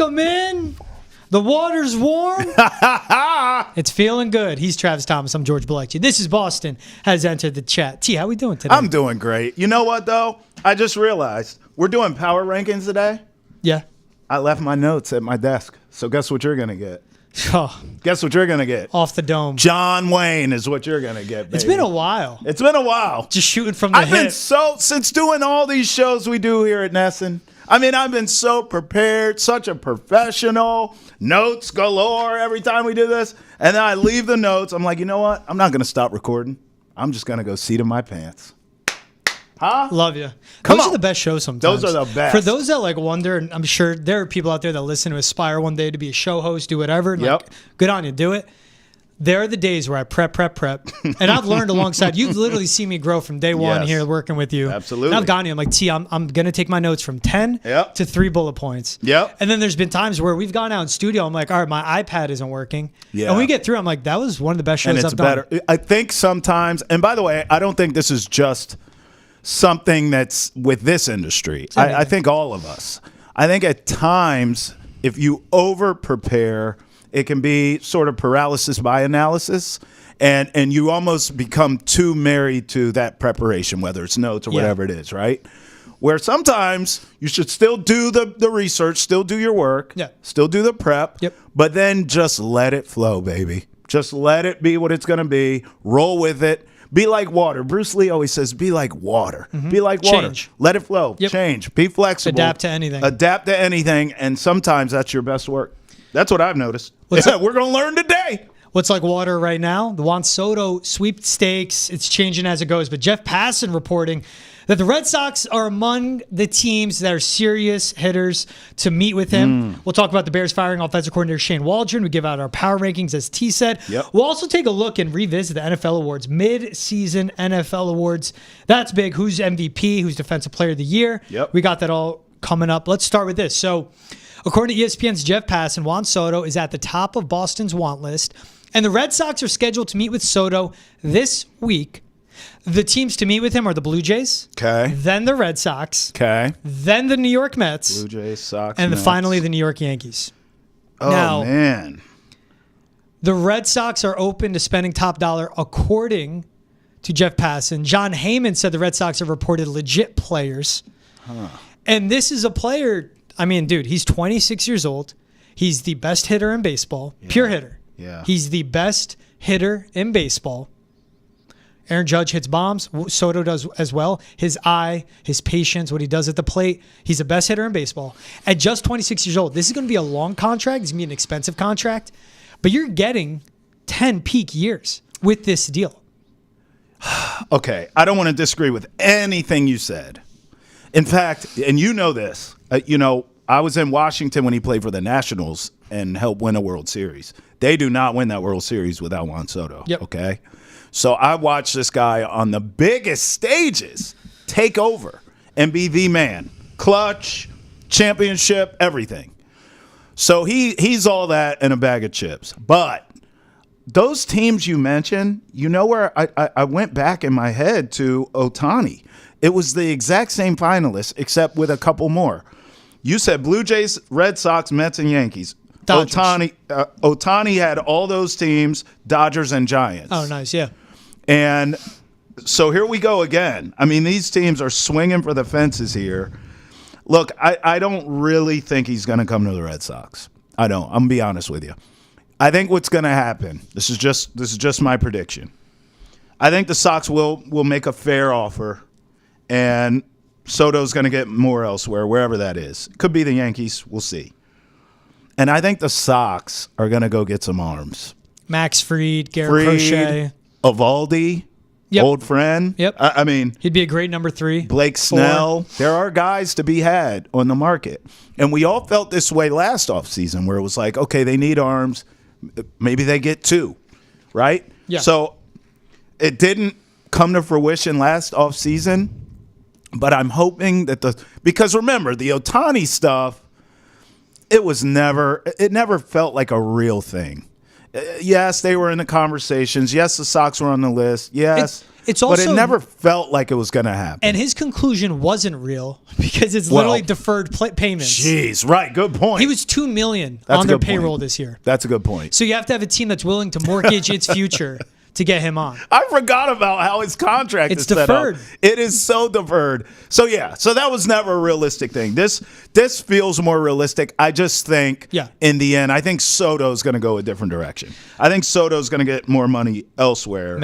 Welcome in. The water's warm. It's feeling good. He's Travis Thomas. I'm George Balekji. This is Boston has entered the chat. T, how we doing today? I'm doing great. You know what, though? I just realized we're doing power rankings today. Yeah. I left my notes at my desk. So guess what you're going to get? Oh, Guess what you're going to get? off the dome. John Wayne is what you're going to get, baby. It's been a while. It's been a while. Just shooting from the I've been hip. since doing all these shows we do here at Nesson. I mean, I've been so prepared, such a professional, notes galore every time we do this. And then I leave the notes. I'm like, you know what? I'm not going to stop recording. I'm just going to go seat in my pants. Huh? Love you. Come Those on. are the best shows sometimes. Those are the best. For those that like wonder, and I'm sure there are people out there that listen to aspire one day to be a show host, do whatever. And Yep. like, good on you, do it. There are the days where I prep. And I've learned alongside. You've literally seen me grow from day one Yes. here working with you. Absolutely. And I've gone to you. I'm like, T, I'm going to take my notes from 10 Yep. to 3 bullet points. Yep. And then there's been times where we've gone out in studio. I'm like, all right, my iPad isn't working. Yeah. And we get through. I'm like, that was one of the best shows And I've it's better. done. I think sometimes, and by the way, I don't think this is just something that's with this industry. I think all of us. I think at times, if you over prepare, it can be sort of paralysis by analysis, and you almost become too married to that preparation, whether it's notes or whatever it is, right? Where sometimes you should still do the research, still do your work, still do the prep, but then just let it flow, baby. Just let it be what it's going to be. Roll with it. Be like water. Bruce Lee always says, be like water. Be like water. Change. Let it flow. Change. Be flexible. Adapt to anything. Adapt to anything, and sometimes that's your best work. That's what I've noticed. We're going to learn today. What's like water right now? The Juan Soto sweepstakes. It's changing as it goes. But Jeff Passan reporting that the Red Sox are among the teams that are serious hitters to meet with him. We'll talk about the Bears firing offensive coordinator Shane Waldron. We give out our power rankings, as T said. We'll also take a look and revisit the NFL awards, mid-season NFL awards. That's big. Who's MVP? Who's Defensive Player of the Year? We got that all coming up. Let's start with this. So, according to ESPN's Jeff Passan, Juan Soto is at the top of Boston's want list, and the Red Sox are scheduled to meet with Soto this week. The teams to meet with him are the Blue Jays, then the Red Sox, then the New York Mets, Blue Jays, Sox, and Mets. finally the New York Yankees. Oh, now, man. The Red Sox are open to spending top dollar, according to Jeff Passan. John Heyman said the Red Sox have reported legit players. And this is a player, I mean, dude, he's 26 years old. He's the best hitter in baseball, pure hitter. He's the best hitter in baseball. Aaron Judge hits bombs. Soto does as well. His eye, his patience, what he does at the plate. He's the best hitter in baseball. At just 26 years old, this is going to be a long contract. It's going to be an expensive contract. But you're getting 10 peak years with this deal. Okay, I don't want to disagree with anything you said. In fact, and you know this, I was in Washington when he played for the Nationals and helped win a World Series. They do not win that World Series without Juan Soto, okay? So I watched this guy on the biggest stages take over and be the man. Clutch, championship, everything. So he's all that and a bag of chips. But those teams you mentioned, you know where I went back in my head to Ohtani. It was the exact same finalists except with a couple more. You said Blue Jays, Red Sox, Mets, and Yankees. Ohtani had all those teams, Dodgers and Giants. Oh, nice, yeah. And so here we go again. I mean, these teams are swinging for the fences here. Look, I don't really think he's going to come to the Red Sox. I don't. I'm going to be honest with you. I think what's going to happen, this is just my prediction. I think the Sox will make a fair offer, and Soto's going to get more elsewhere, wherever that is. Could be the Yankees. We'll see. And I think the Sox are going to go get some arms. Max Fried, Garrett Crochet. Evaldi, old friend. I mean, he'd be a great number 3. Blake Snell. There are guys to be had on the market. And we all felt this way last offseason where it was like, okay, they need arms. Maybe they get 2, right? So it didn't come to fruition last offseason, but I'm hoping that because remember, the Ohtani stuff, it never felt like a real thing. Yes, they were in the conversations. Yes, the Sox were on the list. Yes. It's but also, it never felt like it was going to happen. And his conclusion wasn't real because it's literally deferred payments. Jeez, right. Good point. He was $2 million on their payroll this year. That's a good point. So you have to have a team that's willing to mortgage its future to get him on. I forgot about how his contract is deferred. Set up. It is so deferred. So yeah, so that was never a realistic thing. This feels more realistic. I just think in the end, I think Soto's going to go a different direction. I think Soto's going to get more money elsewhere.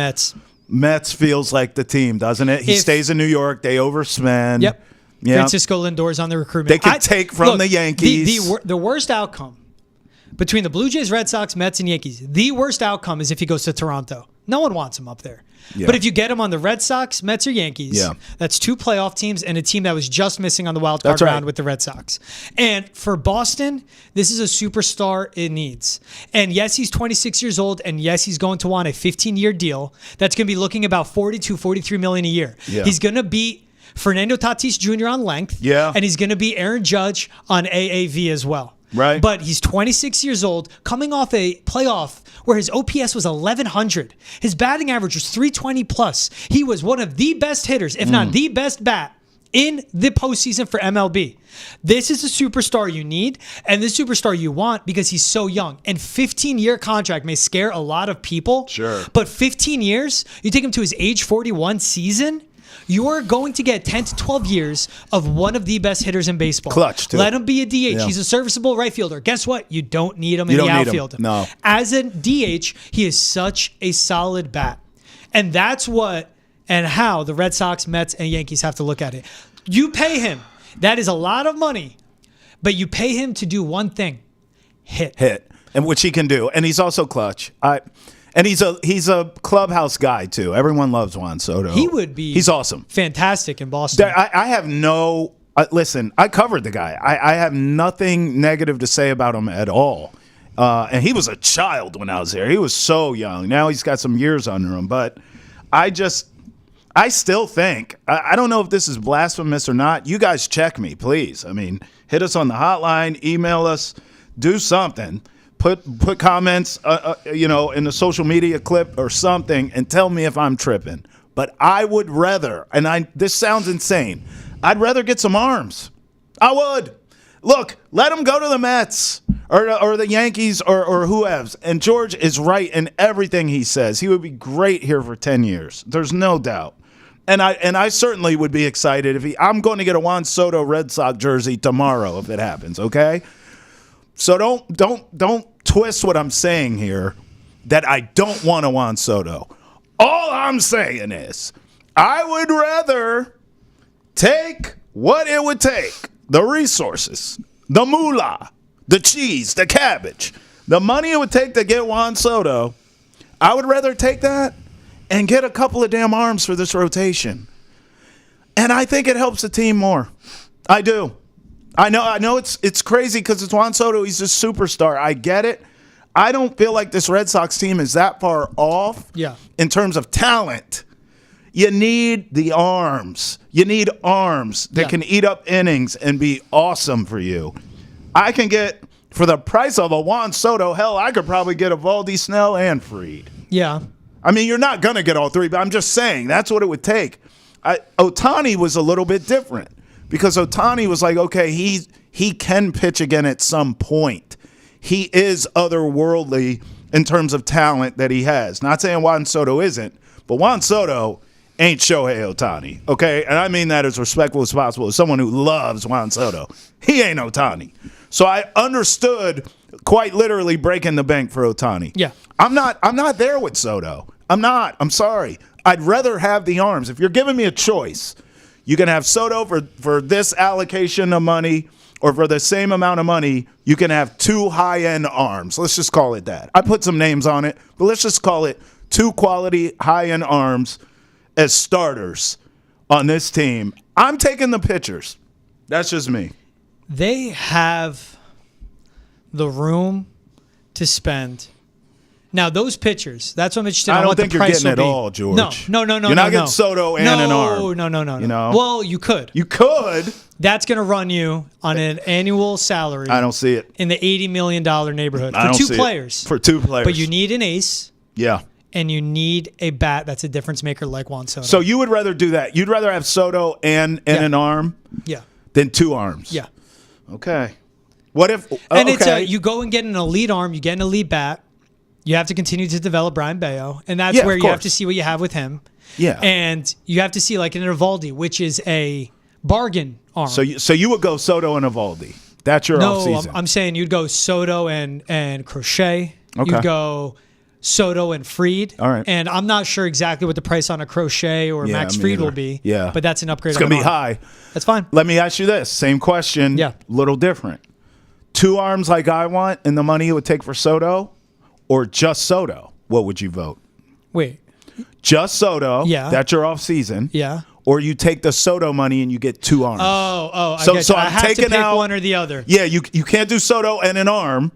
Mets feels like the team, doesn't it? He stays in New York. They overspend. Yep. Francisco Lindor's on the recruitment. They can take from the Yankees. The worst outcome between the Blue Jays, Red Sox, Mets, and Yankees, the worst outcome is if he goes to Toronto. No one wants him up there. Yeah. But if you get him on the Red Sox, Mets, or Yankees, that's 2 playoff teams and a team that was just missing on the wild card round with the Red Sox. And for Boston, this is a superstar it needs. And yes, he's 26 years old, and yes, he's going to want a 15-year deal that's going to be looking about $42, $43 million a year. Yeah. He's going to beat Fernando Tatis Jr. on length, and he's going to be Aaron Judge on AAV as well. Right. But he's 26 years old, coming off a playoff where his OPS was 1,100. His batting average was 320 plus. He was one of the best hitters, if not the best bat, in the postseason for MLB. This is a superstar you need and the superstar you want because he's so young. And 15-year contract may scare a lot of people. Sure. But 15 years, you take him to his age 41 season, you're going to get 10 to 12 years of one of the best hitters in baseball. Clutch, too. Let him be a DH. Yeah. He's a serviceable right fielder. Guess what? You don't need him in the outfield. No. As a DH, he is such a solid bat. And that's what and how the Red Sox, Mets, and Yankees have to look at it. You pay him. That is a lot of money. But you pay him to do one thing. Hit. And which he can do. And he's also clutch. And he's a clubhouse guy, too. Everyone loves Juan Soto. He's awesome. Fantastic in Boston. I have no listen, I covered the guy. I have nothing negative to say about him at all. And he was a child when I was there. He was so young. Now he's got some years under him. But I still think, I don't know if this is blasphemous or not. You guys check me, please. I mean, hit us on the hotline, email us, do something. Put comments, in the social media clip or something, and tell me if I'm tripping. But I would rather, this sounds insane, I'd rather get some arms. I would. Look, let him go to the Mets or the Yankees or whoever. And George is right in everything he says. He would be great here for 10 years. There's no doubt. And I certainly would be excited if I'm going to get a Juan Soto Red Sox jersey tomorrow if it happens. Okay. So don't twist what I'm saying here that I don't want a Juan Soto. All I'm saying is I would rather take what it would take, the resources, the moolah, the cheese, the cabbage, the money it would take to get Juan Soto. I would rather take that and get a couple of damn arms for this rotation. And I think it helps the team more. I do. I know it's crazy because it's Juan Soto. He's a superstar. I get it. I don't feel like this Red Sox team is that far off in terms of talent. You need the arms. You need arms that can eat up innings and be awesome for you. I can get, for the price of a Juan Soto, hell, I could probably get a Valdy Snell and Fried. Yeah. I mean, you're not going to get all three, but I'm just saying that's what it would take. Ohtani was a little bit different. Because Ohtani was like, okay, he can pitch again at some point. He is otherworldly in terms of talent that he has. Not saying Juan Soto isn't, but Juan Soto ain't Shohei Ohtani, okay? And I mean that as respectful as possible. As someone who loves Juan Soto, he ain't Ohtani. So I understood quite literally breaking the bank for Ohtani. Yeah. I'm not there with Soto. I'm not. I'm sorry. I'd rather have the arms. If you're giving me a choice, you can have Soto for this allocation of money, or for the same amount of money, you can have 2 high-end arms. Let's just call it that. I put some names on it, but let's just call it 2 quality high-end arms as starters on this team. I'm taking the pitchers. That's just me. They have the room to spend Now, those pitchers, that's what I'm interested in. I don't what think the you're price getting will it be. all, George. No. You're not getting Soto and an arm. No. You know? Well, you could. You could. That's going to run you on an annual salary. I don't see it. In the $80 million neighborhood I for don't two see it. players. For two players. But you need an ace. Yeah. And you need a bat that's a difference maker like Juan Soto. So you would rather do that? You'd rather have Soto and an arm Yeah. than two arms? Yeah. Okay. What if and it's okay. you go and get an elite arm, you get an elite bat. You have to continue to develop Brian Bayo, and that's where you have to see what you have with him. Yeah. And you have to see like an Evaldi, which is a bargain arm. So you would go Soto and Evaldi. That's your offseason. I'm saying you'd go Soto and Crochet. Okay. You'd go Soto and Fried. All right. And I'm not sure exactly what the price on a Crochet or Max me Fried either. will be. Yeah. But that's an upgrade. It's going to be high. That's fine. Let me ask you this. Same question. Yeah. Little different. Two arms like I want and the money it would take for Soto or just Soto? What would you vote? Wait. Just Soto. Yeah. That's your offseason. Yeah. Or you take the Soto money and you get two arms. I So get you. I I'm have taking to pick out one or the other. Yeah, you can't do Soto and an arm.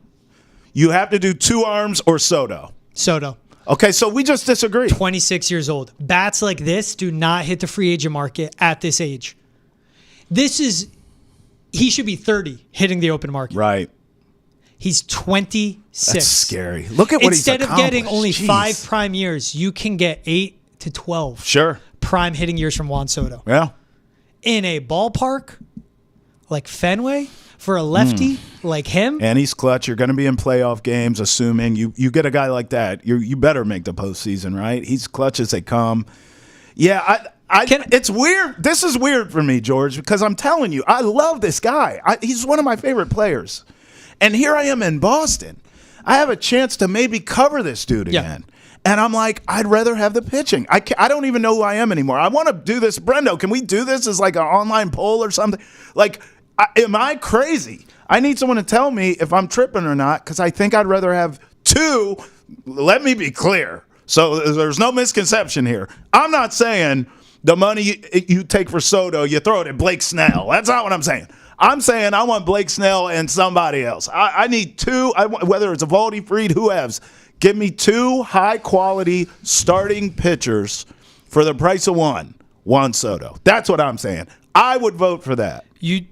You have to do two arms or Soto. Soto. Okay, so we just disagree. 26 years old. Bats like this do not hit the free agent market at this age. He should be 30 hitting the open market. Right. He's 26. That's scary. Look at what Instead he's of getting accomplished. only Jeez. 5 prime years, you can get 8 to 12 Sure. prime hitting years from Juan Soto. Yeah. In a ballpark like Fenway for a lefty like him. And he's clutch. You're going to be in playoff games, assuming you get a guy like that. You better make the postseason, right? He's clutch as they come. Yeah, it's weird. This is weird for me, George, because I'm telling you, I love this guy. He's one of my favorite players. And here I am in Boston. I have a chance to maybe cover this dude again. And I'm like, I'd rather have the pitching. I don't even know who I am anymore. I want to do this. Brendo, can we do this as like an online poll or something? Like, am I crazy? I need someone to tell me if I'm tripping or not, because I think I'd rather have two. Let me be clear. So there's no misconception here. I'm not saying the money you take for Soto, you throw it at Blake Snell. That's not what I'm saying. I'm saying I want Blake Snell and somebody else. I need two, whether it's Evaldi, Fried, whoever. Give me two high-quality starting pitchers for the price of one. Juan Soto. That's what I'm saying. I would vote for that.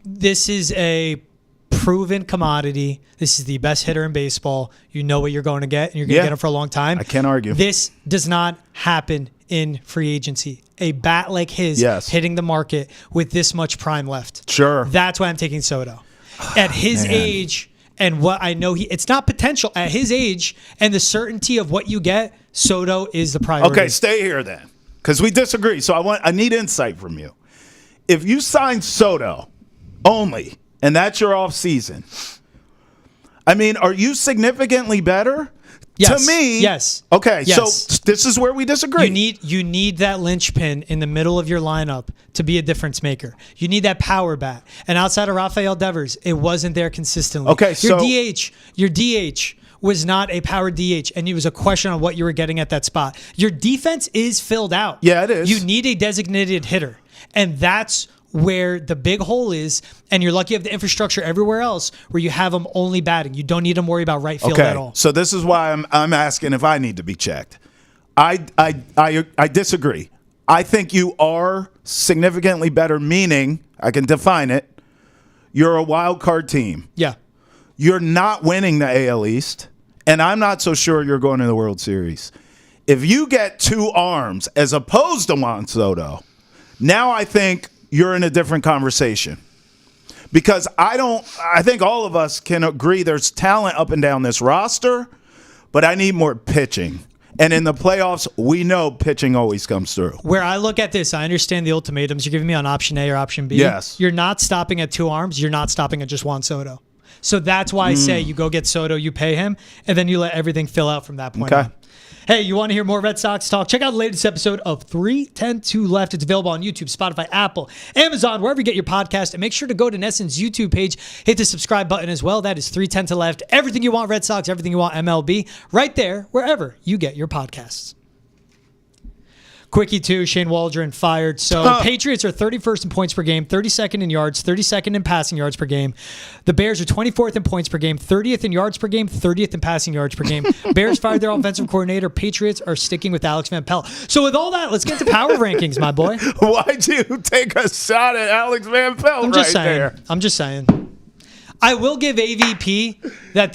This is a proven commodity. This is the best hitter in baseball. You know what you're going to get, and you're going to get him for a long time. I can't argue. This does not happen in free agency. A bat like his hitting the market with this much prime left. Sure. That's why I'm taking Soto. At his age and what I know, it's not potential. At his age and the certainty of what you get, Soto is the priority. Okay, stay here then, because we disagree. So I need insight from you. If you sign Soto only, and that's your off season, I mean, are you significantly better? Yes. To me, yes. Okay, yes. So this is where we disagree. You need that linchpin in the middle of your lineup to be a difference maker. You need that power bat. And outside of Rafael Devers, it wasn't there consistently. Okay, your DH was not a power DH, and it was a question on what you were getting at that spot. Your defense is filled out. Yeah, it is. You need a designated hitter, and that's where the big hole is, and you're lucky you have the infrastructure everywhere else where you have them only batting. You don't need to worry about right field at all. So this is why I'm asking if I need to be checked. I disagree. I think you are significantly better, meaning, I can define it, you're a wild card team. Yeah. You're not winning the AL East, and I'm not so sure you're going to the World Series. If you get two arms as opposed to Juan Soto, now I think you're in a different conversation. Because I think all of us can agree there's talent up and down this roster, but I need more pitching. And in the playoffs, we know pitching always comes through. Where I look at this, I understand the ultimatums you're giving me on option A or option B. Yes. You're not stopping at two arms. You're not stopping at just Juan Soto. So that's why I say you go get Soto, you pay him, and then you let everything fill out from that point on. Hey, you want to hear more Red Sox talk? Check out the latest episode of 3:10 Left. It's available on YouTube, Spotify, Apple, Amazon, wherever you get your podcast. And make sure to go to Nesson's YouTube page. Hit the subscribe button as well. That is 3:10 Left. Everything you want Red Sox, everything you want MLB, right there, wherever you get your podcasts. Quickie 2, Shane Waldron fired. So Patriots are 31st in points per game, 32nd in yards, 32nd in passing yards per game. The Bears are 24th in points per game, 30th in yards per game, 30th in passing yards per game. Bears fired their offensive coordinator. Patriots are sticking with Alex Van Pelt. So with all that, let's get to power rankings, my boy. Why'd you take a shot at Alex Van Pelt there? I'm just saying. I will give AVP that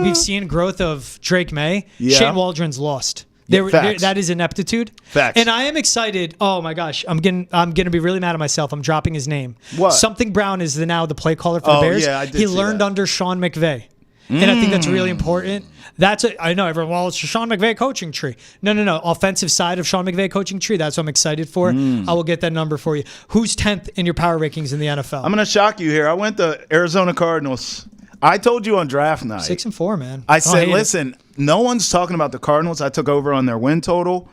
we've seen growth of Drake May. Yeah. Shane Waldron's lost. That is ineptitude. Facts. And I am excited. Oh my gosh, I'm gonna be really mad at myself. I'm dropping his name. What? Something Brown is now the play caller for the Bears. Yeah, I did he see learned that. under Sean McVay. And I think that's really important. I know everyone, well, it's a Sean McVay coaching tree. No. Offensive side of Sean McVay coaching tree. That's what I'm excited for. I will get that number for you. Who's 10th in your power rankings in the NFL? I'm going to shock you here. I went to Arizona Cardinals. I told you on draft night. 6-4, man. I said, listen, no one's talking about the Cardinals. I took over on their win total.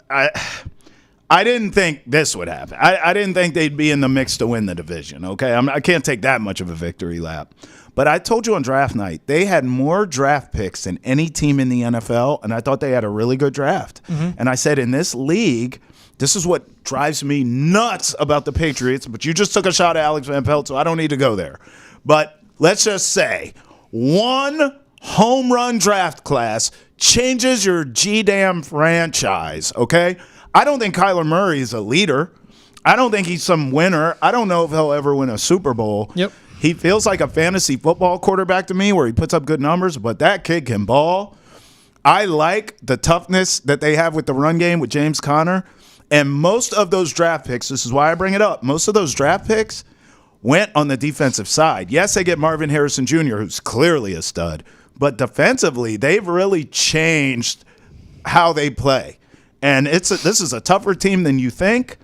I didn't think this would happen. I didn't think they'd be in the mix to win the division, okay? I can't take that much of a victory lap. But I told you on draft night, they had more draft picks than any team in the NFL, and I thought they had a really good draft. And I said, in this league, this is what drives me nuts about the Patriots, but you just took a shot at Alex Van Pelt, so I don't need to go there. But let's just say one home run draft class changes your G-damn franchise, okay? I don't think Kyler Murray is a leader. I don't think he's some winner. I don't know if he'll ever win a Super Bowl. Yep. He feels like a fantasy football quarterback to me where he puts up good numbers, but that kid can ball. I like the toughness that they have with the run game with James Conner. And most of those draft picks, this is why I bring it up, most of those draft picks went on the defensive side. Yes, they get Marvin Harrison Jr., who's clearly a stud, but defensively, they've really changed how they play. And this is a tougher team than you think.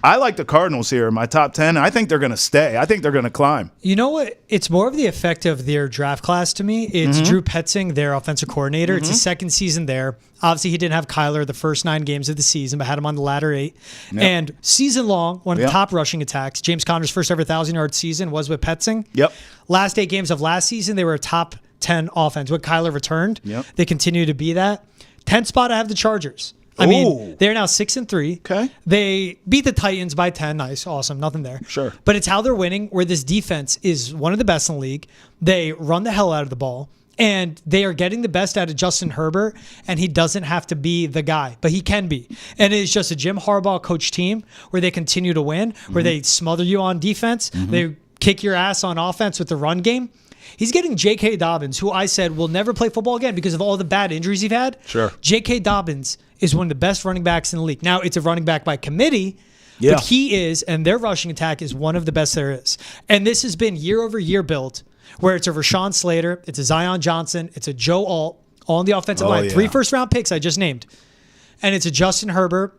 I like the Cardinals here in my top 10. I think they're going to stay. I think they're going to climb. You know what? It's more of the effect of their draft class to me. It's Drew Petzing, their offensive coordinator. It's his second season there. Obviously, he didn't have Kyler the first 9 games of the season, but had him on the latter 8. Yep. And season long, one of the top rushing attacks. James Conner's first ever 1,000-yard season was with Petzing. Yep. Last 8 games of last season, they were a top 10 offense. When Kyler returned, they continue to be that. 10th spot, I have the Chargers. I mean, they're now 6-3. Okay. They beat the Titans by 10. Nice. Awesome. Nothing there. Sure. But it's how they're winning, where this defense is one of the best in the league. They run the hell out of the ball. And they are getting the best out of Justin Herbert, and he doesn't have to be the guy, but he can be. And it's just a Jim Harbaugh coach team where they continue to win, where they smother you on defense. They kick your ass on offense with the run game. He's getting J.K. Dobbins, who I said will never play football again because of all the bad injuries he's had. Sure. J.K. Dobbins is one of the best running backs in the league. Now, it's a running back by committee, but he is, and their rushing attack is one of the best there is. And this has been year over year built, where it's a Rashawn Slater, it's a Zion Johnson, it's a Joe Alt, all on the offensive line. 3 first-round picks I just named. And it's a Justin Herbert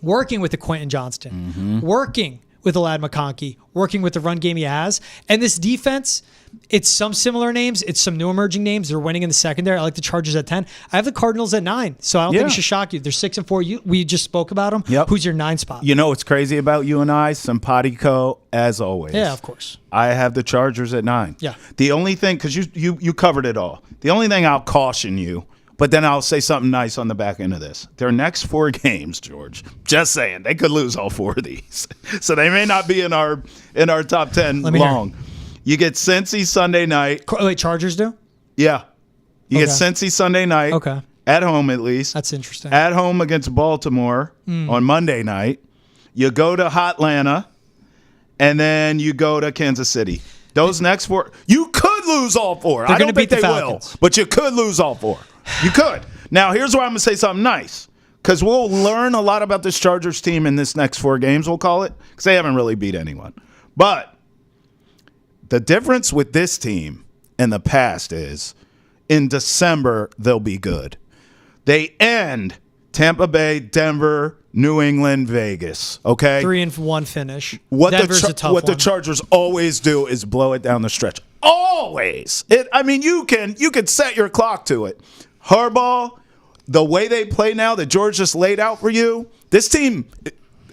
working with a Quentin Johnston, working with a Ladd McConkey, working with the run game he has. And this defense, it's some similar names. It's some new emerging names. They're winning in the secondary. I like the Chargers at 10. I have the Cardinals at 9, so I don't think it should shock you. They're 6-4. We just spoke about them. Yep. Who's your 9 spot? You know what's crazy about you and I? Simpatico, as always. Yeah, of course. I have the Chargers at 9. Yeah. The only thing, because you covered it all. The only thing I'll caution you, but then I'll say something nice on the back end of this. Their next 4 games, George, just saying, they could lose all 4 of these. So they may not be in our top 10 long. You get Cincy Sunday night. Wait, Chargers do? Yeah. You get Cincy Sunday night. Okay. At home, at least. That's interesting. At home against Baltimore on Monday night. You go to Hotlanta, and then you go to Kansas City. Those next 4, you could lose all 4. I don't think they will, but you could lose all 4. You could. Now, here's where I'm going to say something nice, because we'll learn a lot about this Chargers team in this next 4 games, we'll call it, because they haven't really beat anyone. But the difference with this team in the past is in December, they'll be good. They end Tampa Bay, Denver, New England, Vegas. Okay? 3-1 finish. What Denver's a tough one. the Chargers always do is blow it down the stretch. Always. You can set your clock to it. Harbaugh, the way they play now that George just laid out for you, this team,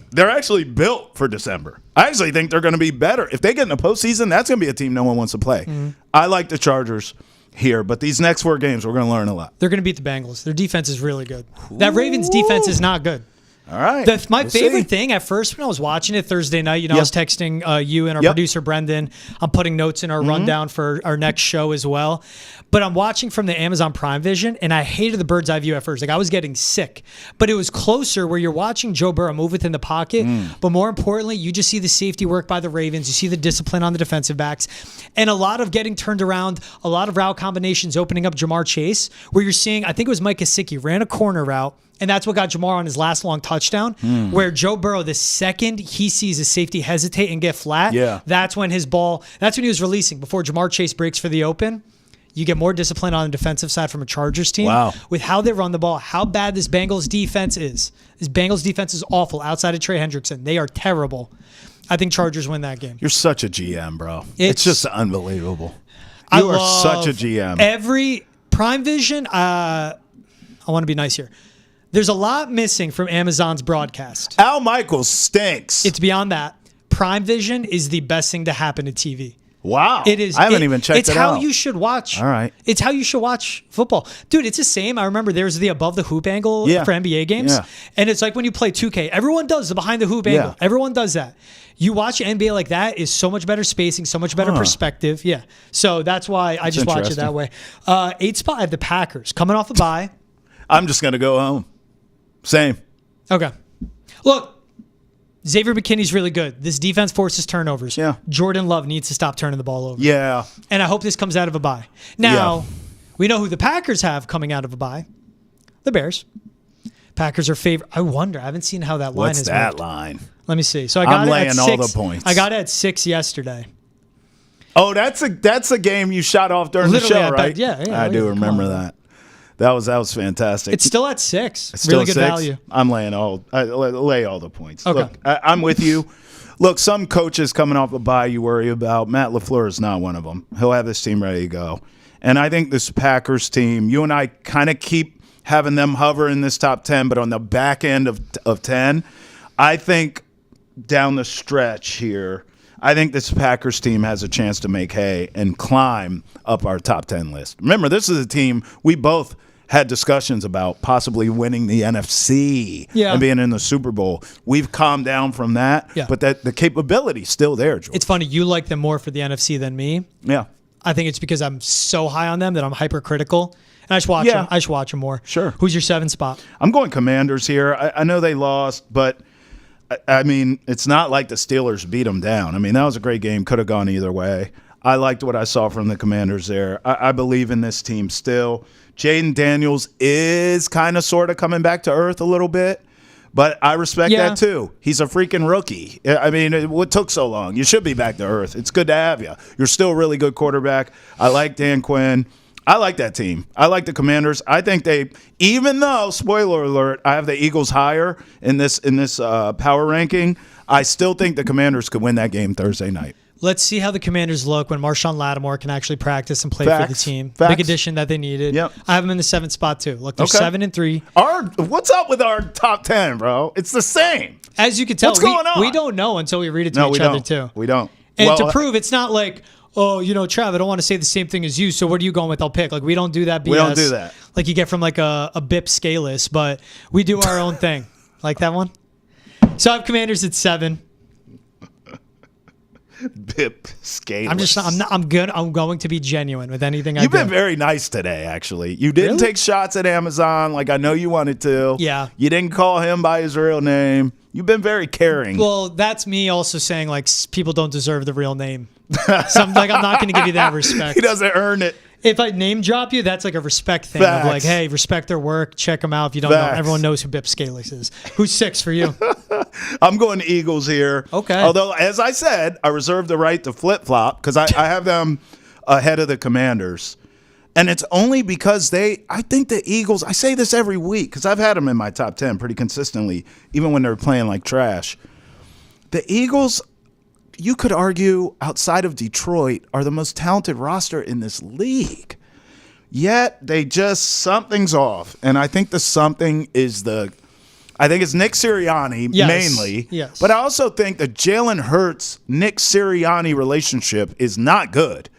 they're actually built for December. I actually think they're going to be better. If they get in the postseason, that's going to be a team no one wants to play. I like the Chargers here, but these next 4 games, we're going to learn a lot. They're going to beat the Bengals. Their defense is really good. That Ravens defense is not good. All right. My favorite thing at first when I was watching it Thursday night, I was texting you and our producer Brendan. I'm putting notes in our rundown for our next show as well. But I'm watching from the Amazon Prime Vision, and I hated the bird's eye view at first. Like, I was getting sick. But it was closer where you're watching Joe Burrow move within the pocket. But more importantly, you just see the safety work by the Ravens. You see the discipline on the defensive backs. And a lot of getting turned around, a lot of route combinations opening up Jamar Chase, where you're seeing, I think it was Mike Gesicki, ran a corner route. And that's what got Jamar on his last long touchdown, where Joe Burrow, the second he sees a safety hesitate and get flat, that's when he was releasing before Jamar Chase breaks for the open. You get more discipline on the defensive side from a Chargers team. Wow. With how they run the ball, how bad this Bengals defense is. This Bengals defense is awful outside of Trey Hendrickson. They are terrible. I think Chargers win that game. You're such a GM, bro. It's just unbelievable. You are such a GM. Every Prime Vision, I want to be nice here. There's a lot missing from Amazon's broadcast. Al Michaels stinks. It's beyond that. Prime Vision is the best thing to happen to TV. Wow. It is. I haven't even checked it out. It's how you should watch. All right. It's how you should watch football. Dude, it's the same. I remember there's the above the hoop angle for NBA games. Yeah. And it's like when you play 2K. Everyone does the behind the hoop angle. Everyone does that. You watch NBA like that is so much better spacing, so much better perspective. Yeah. So that's why I just watch it that way. 8 spot, I have the Packers coming off a bye. I'm just going to go home. Same. Okay. Look, Xavier McKinney's really good. This defense forces turnovers. Yeah. Jordan Love needs to stop turning the ball over. Yeah. And I hope this comes out of a bye. Now, we know who the Packers have coming out of a bye. The Bears. Packers are favored. I wonder. I haven't seen how that line is. What's that line? Let me see. So I got I'm it laying at 6. all the points. I got it at 6 yesterday. Oh, that's a game you shot off during Literally, the show, right? Yeah. I do remember that. That was fantastic. It's still at 6. It's still really good 6? value. I'm laying lay all the points. Okay. Look, I'm with you. Look, some coaches coming off a bye you worry about. Matt LaFleur is not one of them. He'll have his team ready to go. And I think this Packers team, you and I kind of keep having them hover in this top 10, but on the back end of 10, I think down the stretch here, I think this Packers team has a chance to make hay and climb up our top 10 list. Remember, this is a team we both had discussions about possibly winning the NFC and being in the Super Bowl. We've calmed down from that, but the capability's still there, George. It's funny. You like them more for the NFC than me. Yeah. I think it's because I'm so high on them that I'm hypercritical. And I just watch them. I just watch them more. Sure. Who's your 7 spot? I'm going Commanders here. I know they lost, but I mean, it's not like the Steelers beat them down. I mean, that was a great game. Could have gone either way. I liked what I saw from the Commanders there. I believe in this team still. Jaden Daniels is kind of sort of coming back to earth a little bit, but I respect that too. He's a freaking rookie. I mean, what took so long? You should be back to earth. It's good to have you. You're still a really good quarterback. I like Dan Quinn. I like that team. I like the Commanders. I think even though, spoiler alert, I have the Eagles higher in this power ranking, I still think the Commanders could win that game Thursday night. Let's see how the Commanders look when Marshawn Lattimore can actually practice and play for the team. Facts. Big addition that they needed. Yep. I have them in the 7th spot too. Look, they're 7-3. What's up with our top 10, bro? It's the same. As you can tell, what's going on? We don't know until we read it to each other too. We don't. And to prove, it's not like, oh, Trav, I don't want to say the same thing as you, so what are you going with? I'll pick. Like, we don't do that BS. We don't do that. Like you get from like a BIP scaleless, but we do our own thing. Like that one? So I have Commanders at 7. BIP scaleless. I'm going to be genuine with anything I do. You've been very nice today, actually. You didn't take shots at Amazon like I know you wanted to. Yeah. You didn't call him by his real name. You've been very caring. Well, that's me also saying like people don't deserve the real name. So I'm not going to give you that respect. He doesn't earn it. If I name drop you, that's like a respect thing. Of like, hey, respect their work. Check them out. If you don't know, everyone knows who Bip Scalix is. Who's 6 for you? I'm going Eagles here. Okay. Although, as I said, I reserve the right to flip-flop because I have them ahead of the Commanders. And it's only because I think the Eagles, I say this every week because I've had them in my top 10 pretty consistently, even when they're playing like trash. The Eagles, you could argue, outside of Detroit, are the most talented roster in this league. Yet, something's off. And I think the something is I think it's Nick Sirianni mainly. Yes. But I also think the Jalen Hurts, Nick Sirianni relationship is not good.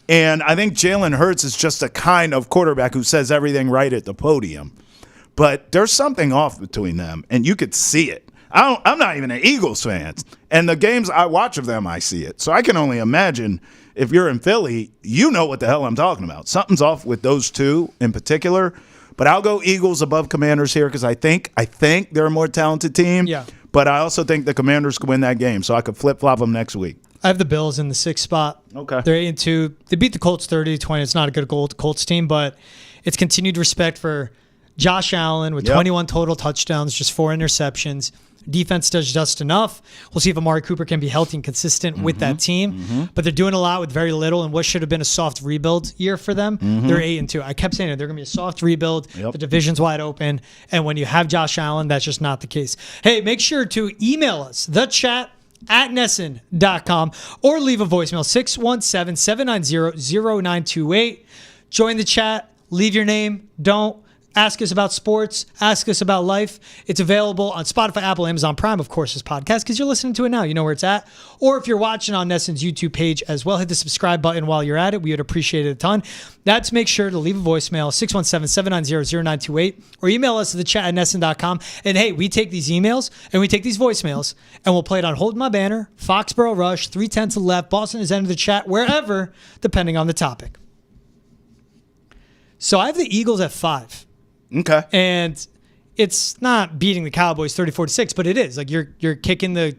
And I think Jalen Hurts is just a kind of quarterback who says everything right at the podium. but there's something off between them, and you could see it. I'm not even an Eagles fan, and the games I watch of them, I see it. So I can only imagine if you're in Philly, you know what the hell I'm talking about. Something's off with those two in particular. But I'll go Eagles above Commanders here because I think they're a more talented team. Yeah. But I also think the Commanders could win that game, so I could flip-flop them next week. I have the Bills in the 6th spot. Okay. They're 8-2. They beat the Colts 30-20. It's not a good Colts team, but it's continued respect for Josh Allen with 21 total touchdowns, just 4 interceptions. Defense does just enough. We'll see if Amari Cooper can be healthy and consistent with that team. But they're doing a lot with very little, and what should have been a soft rebuild year for them, they're 8-2. I kept saying it. They're going to be a soft rebuild. The division's wide open. And when you have Josh Allen, that's just not the case. Hey, make sure to email us, thechat@nesson.com, or leave a voicemail, 617-790-0928. Join the chat. Leave your name. Don't. Ask us about sports. Ask us about life. It's available on Spotify, Apple, Amazon Prime, of course, this podcast, because you're listening to it now. You know where it's at. Or if you're watching on Nesson's YouTube page as well, hit the subscribe button while you're at it. We would appreciate it a ton. That's make sure to leave a voicemail, 617-790-0928, or email us at thechat@nesson.com. And hey, we take these emails and we take these voicemails and we'll play it on Hold My Banner, Foxborough Rush, 310 to the left, Boston is end of the chat, wherever, depending on the topic. So I have the Eagles at 5. Okay. And it's not beating the Cowboys 34-6, but it is. Like you're kicking the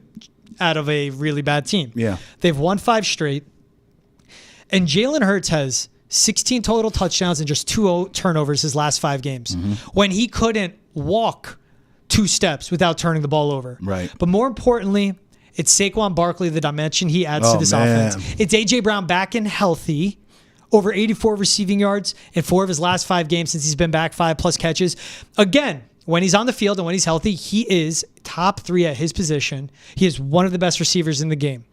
out of a really bad team. Yeah. They've won 5 straight. And Jalen Hurts has 16 total touchdowns and just 2 turnovers his last 5 games. When he couldn't walk 2 steps without turning the ball over. Right. But more importantly, it's Saquon Barkley, the dimension he adds to this offense. It's A.J. Brown back and healthy. Over 84 receiving yards in 4 of his last 5 games since he's been back, 5+ catches. Again, when he's on the field and when he's healthy, he is top 3 at his position. He is one of the best receivers in the game.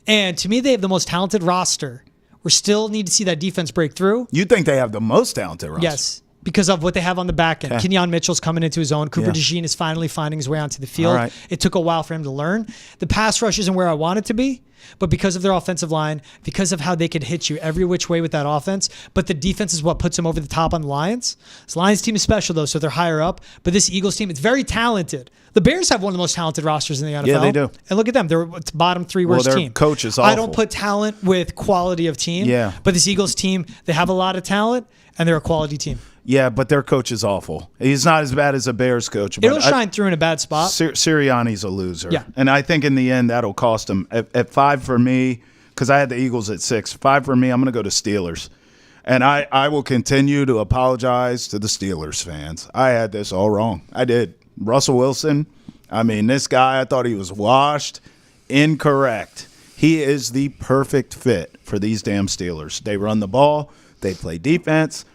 And to me, they have the most talented roster. We still need to see that defense break through. You think they have the most talented roster? Yes, because of what they have on the back end. Kenyon Mitchell's coming into his own. Cooper DeJean is finally finding his way onto the field. Right. It took a while for him to learn. The pass rush isn't where I want it to be, but because of their offensive line, because of how they could hit you every which way with that offense, but the defense is what puts them over the top on the Lions. This Lions team is special, though, so they're higher up. But this Eagles team, it's very talented. The Bears have one of the most talented rosters in the NFL. Yeah, they do. And look at them. They're bottom 3 worst their team. coach is I awful. don't put talent with quality of team. Yeah. But this Eagles team, they have a lot of talent, and they're a quality team. Yeah, but their coach is awful. He's not as bad as a Bears coach. But It'll shine through in a bad spot. Sirianni's a loser. Yeah. And I think in the end that'll cost him. At 5 for me, because I had the Eagles at 6. 5 for me, I'm going to go to Steelers. And I will continue to apologize to the Steelers fans. I had this all wrong. I did. Russell Wilson, I mean, this guy, I thought he was washed. Incorrect. He is the perfect fit for these damn Steelers. They run the ball. They play defense.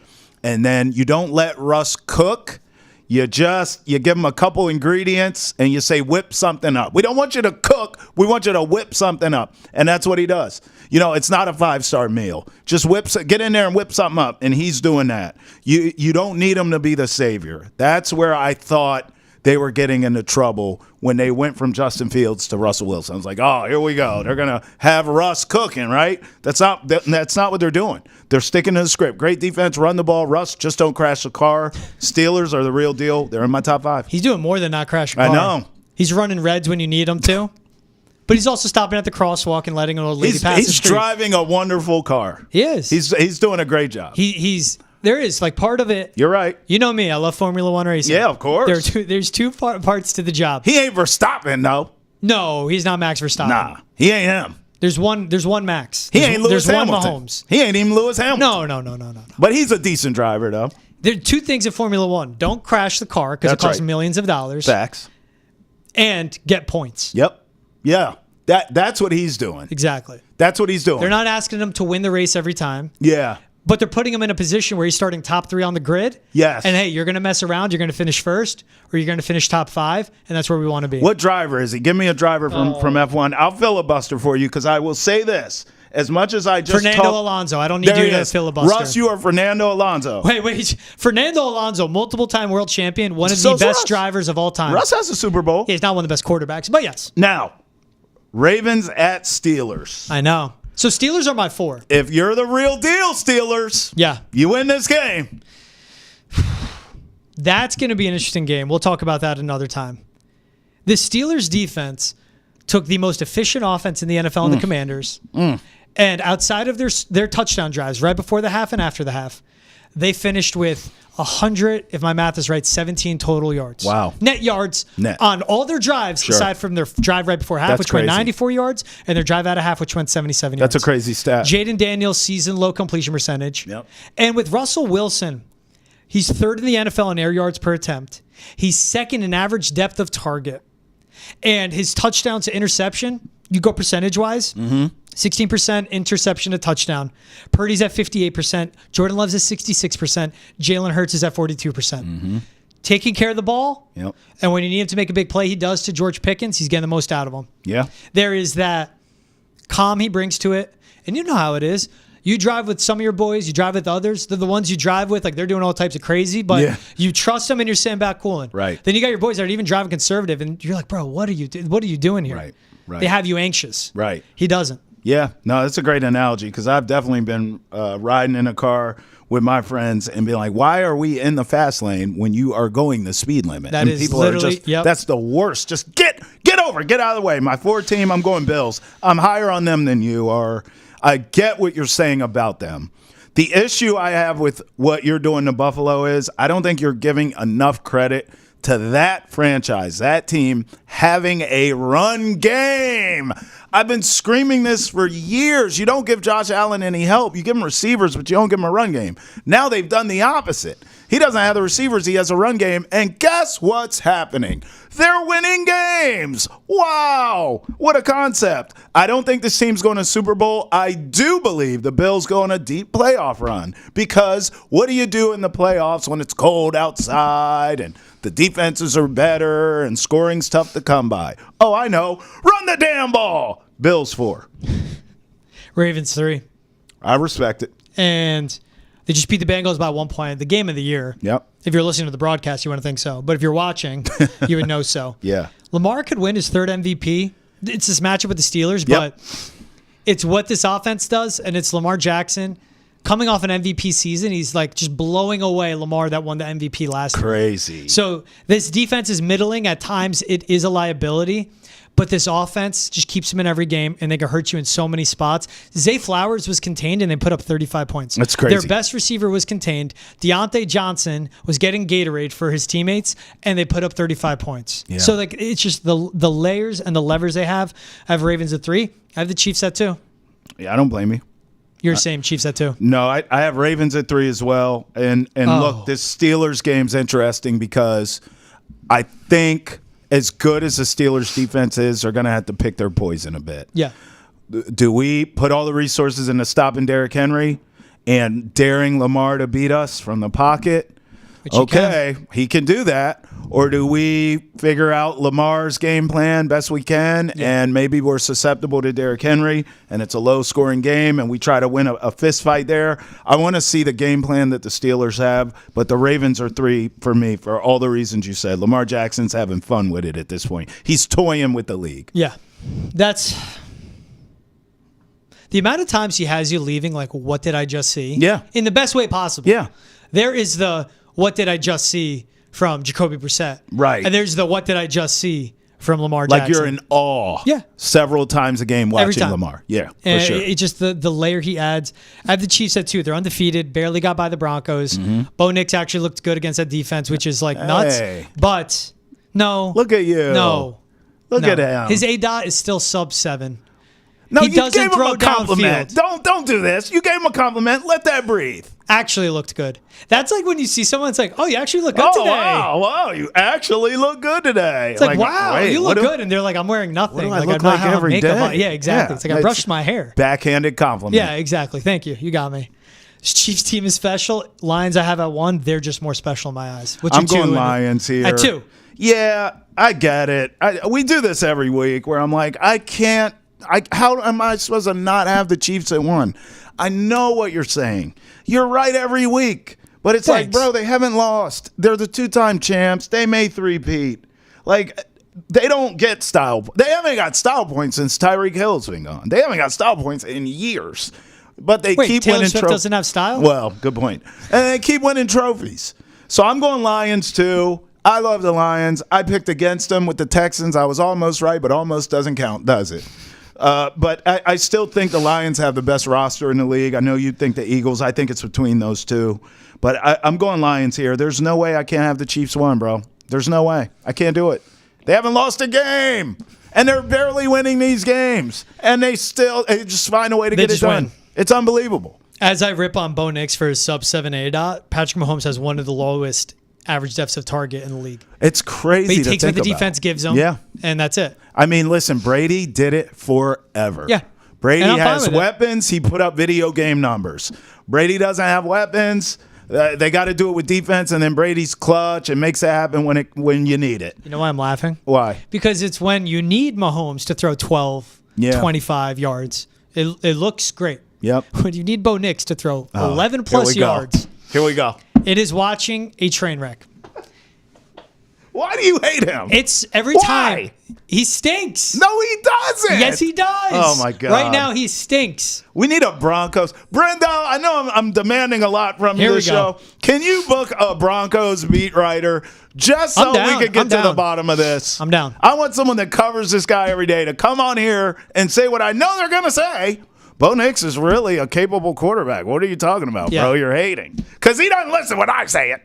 And then you don't let Russ cook. You give him a couple ingredients and you say, whip something up. We don't want you to cook. We want you to whip something up. And that's what he does. You know, it's not a 5-star meal. Just get in there and whip something up. And he's doing that. You don't need him to be the savior. That's where I thought they were getting into trouble when they went from Justin Fields to Russell Wilson. I was like, oh, here we go. They're going to have Russ cooking, right? That's not what they're doing. They're sticking to the script. Great defense, run the ball. Russ, just don't crash the car. Steelers are the real deal. They're in my top 5. He's doing more than not crash a car. I know. He's running reds when you need him to. But he's also stopping at the crosswalk and letting an old lady pass the street. He's driving a wonderful car. He is. He's doing a great job. There is, like, part of it. You're right. You know me. I love Formula One racing. Yeah, of course. There's two parts to the job. He ain't Verstappen, though. No, he's not Max Verstappen. Nah, he ain't him. There's one Max. He ain't Lewis Hamilton. There's one Mahomes. He ain't even Lewis Hamilton. No. But he's a decent driver, though. There are 2 things in Formula One. Don't crash the car because it costs millions of dollars. Facts. And get points. Yep. Yeah. That's what he's doing. Exactly. That's what he's doing. They're not asking him to win the race every time. Yeah. But they're putting him in a position where he's starting top 3 on the grid. Yes. And hey, you're going to mess around. You're going to finish first, or you're going to finish top 5, and that's where we want to be. What driver is he? Give me a driver from F1. I'll filibuster for you because I will say this. As much as I just Fernando Alonso. I don't need you to filibuster. Russ, you are Fernando Alonso. Wait. Fernando Alonso, multiple-time world champion, one of the best drivers of all time. Russ has a Super Bowl. Yeah, he's not one of the best quarterbacks, but yes. Now, Ravens at Steelers. I know. So Steelers are my 4. If you're the real deal, Steelers, yeah, you win this game. That's going to be an interesting game. We'll talk about that another time. The Steelers defense took the most efficient offense in the NFL and the Commanders. And outside of their touchdown drives, right before the half and after the half, they finished with 100, if my math is right, 17 total yards. Wow. Net yards on all their drives, aside from their drive right before half, which went 94 yards, and their drive out of half, which went 77 yards. That's a crazy stat. Jaden Daniels' season low completion percentage. Yep. And with Russell Wilson, he's third in the NFL in air yards per attempt. He's second in average depth of target. And his touchdown to interception, you go percentage-wise, 16% interception to touchdown. Purdy's at 58%. Jordan Love's at 66%. Jalen Hurts is at 42%. Taking care of the ball, and when you need him to make a big play, he does to George Pickens. He's getting the most out of him. Yeah. There is that calm he brings to it. And you know how it is. You drive with some of your boys, you drive with others. They're the ones you drive with, like they're doing all types of crazy, but you trust them and you're sitting back cooling. Right. Then you got your boys that are even driving conservative, and you're like, bro, what are you doing here? Right. They have you anxious. Right. He doesn't. Yeah. No, that's a great analogy because I've definitely been riding in a car with my friends and being like, why are we in the fast lane when you are going the speed limit? That and is people literally, are just, that's the worst. Just get over, get out of the way. My 4 team, I'm going Bills. I'm higher on them than you are. I get what you're saying about them. The issue I have with what you're doing to Buffalo is I don't think you're giving enough credit to that franchise, that team, having a run game. I've been screaming this for years. You don't give Josh Allen any help. You give him receivers, but you don't give him a run game. Now they've done the opposite. He doesn't have the receivers. He has a run game. And guess what's happening? They're winning games. Wow. What a concept. I don't think this team's going to Super Bowl. I do believe the Bills go on a deep playoff run because what do you do in the playoffs when it's cold outside and the defenses are better and scoring's tough to come by? Oh, I know. Run the damn ball. Bills 4. Ravens 3. I respect it. And they just beat the Bengals by 1 point. The game of the year. Yep. If you're listening to the broadcast, you want to think so. But if you're watching, you would know so. Yeah. Lamar could win his 3rd MVP. It's this matchup with the Steelers, but it's what this offense does, and it's Lamar Jackson coming off an MVP season. He's like just blowing away Lamar that won the MVP last year. Crazy. So this defense is middling. At times, it is a liability. But this offense just keeps them in every game, and they can hurt you in so many spots. Zay Flowers was contained, and they put up 35 points. That's crazy. Their best receiver was contained. Deontay Johnson was getting Gatorade for his teammates, and they put up 35 points. Yeah. So like it's just the layers and the levers they have. I have Ravens at 3. I have the Chiefs at 2. Yeah, I don't blame you. You're saying Chiefs at 2. No, I have Ravens at 3 as well. And look, this Steelers game's interesting because I think as good as the Steelers defense is, they're going to have to pick their poison a bit. Yeah. Do we put all the resources into stopping Derrick Henry and daring Lamar to beat us from the pocket? Okay, he can do that. Or do we figure out Lamar's game plan best we can, and maybe we're susceptible to Derrick Henry, and it's a low-scoring game, and we try to win a fist fight there? I want to see the game plan that the Steelers have, but the Ravens are 3 for me for all the reasons you said. Lamar Jackson's having fun with it at this point. He's toying with the league. Yeah, that's the amount of times he has you leaving like, what did I just see? Yeah. In the best way possible. Yeah. There is the what did I just see from Jacoby Brissett. Right. And there's the what did I just see from Lamar Jackson. Like you're in awe. Yeah. Several times a game watching time. Lamar. Yeah, for and sure. It's just the layer he adds. I have the Chiefs at 2. They're undefeated, barely got by the Broncos. Bo Nix actually looked good against that defense, which is like nuts. Hey. But no. Look at you. No. Look at him. His A-dot is still sub 7. No, he you doesn't gave him throw a compliment. downfield. Don't do this. You gave him a compliment. Let that breathe. Actually looked good. That's like when you see someone, it's like, oh, you actually look good today. Wow, you actually look good today. It's like wow, wait, you look good. And they're like, I'm wearing nothing. What do I like look I'm not like having every makeup day? on. Yeah, exactly. Yeah, it's like I brushed my hair. Backhanded compliment. Yeah, exactly. Thank you. You got me. Chiefs team is special. Lions I have at 1. They're just more special in my eyes. What's I'm your 2? going Lions here. At 2. Yeah, I get it. We do this every week where I'm like, I can't. How am I supposed to not have the Chiefs at 1? I know what you're saying. You're right every week. But it's like, bro, they haven't lost. They're the 2-time champs. They may three-peat. Like, they don't get style. They haven't got style points since Tyreek Hill's been gone. They haven't got style points in years. But they keep Taylor winning Swift trophies. doesn't have style? Well, good point. And they keep winning trophies. So I'm going Lions too. I love the Lions. I picked against them with the Texans. I was almost right, but almost doesn't count, does it? But I still think the Lions have the best roster in the league. I know you think the Eagles. I think it's between those two. But I'm going Lions here. There's no way I can't have the Chiefs win, bro. There's no way. I can't do it. They haven't lost a game. And they're barely winning these games. And they just find a way to get it done. It's unbelievable. As I rip on Bo Nix for his sub 7 dot, Patrick Mahomes has one of the lowest average depths of target in the league. It's crazy. But he takes what the defense gives him. Yeah. And that's it. I mean, listen, Brady did it forever. Yeah. Brady has weapons. He put up video game numbers. Brady doesn't have weapons. They got to do it with defense, and then Brady's clutch and makes it happen when you need it. You know why I'm laughing? Why? Because it's when you need Mahomes to throw 12, 25 yards. It looks great. Yep. When you need Bo Nix to throw 11-plus yards. Here we go. It is watching a train wreck. Why do you hate him? It's every time. He stinks. No, he doesn't. Yes, he does. Oh, my God. Right now, he stinks. We need a Broncos. Brenda, I know I'm demanding a lot from you this show. Can you book a Broncos beat writer just so we can get to the bottom of this? I'm down. I want someone that covers this guy every day to come on here and say what I know they're going to say. Bo Nix is really a capable quarterback. What are you talking about, bro? You're hating. Because he doesn't listen when I say it.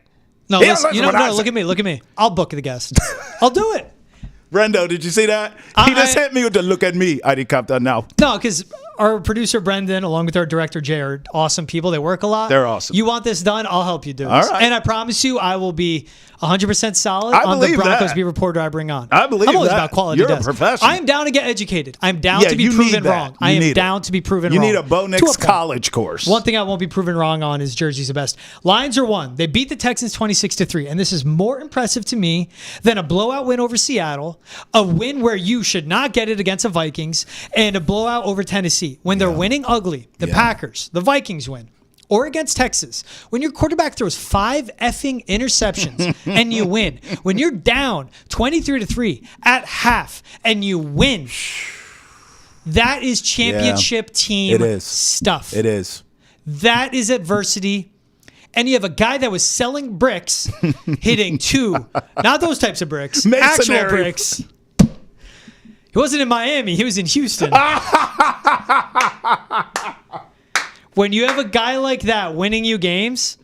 No, listen, look at me. Look at me. I'll book the guest. I'll do it. Brendo, did you see that? He just hit me with the look at me. I did cop that now. No, because our producer, Brendan, along with our director, Jay, are awesome people. They work a lot. They're awesome. You want this done? I'll help you do it. All right. And I promise you, I will be 100% solid on the Broncos beat reporter I bring on. I believe I'm always that. about quality. You're a professional. I am down to get educated. I'm down to be proven wrong. I am down to be proven wrong. You need a Bo Nix college course. One thing I won't be proven wrong on is Jersey's the best. Lions are 1. They beat the Texans 26-3, and this is more impressive to me than a blowout win over Seattle, a win where you should not get it against the Vikings, and a blowout over Tennessee. When they're winning ugly, the Packers, the Vikings win. Or against Texas, when your quarterback throws 5 effing interceptions and you win. When you're down 23-3 at half and you win. That is championship team stuff. It is. That is adversity. And you have a guy that was selling bricks, hitting 2, not those types of bricks, actual bricks. He wasn't in Miami. He was in Houston. When you have a guy like that winning you games,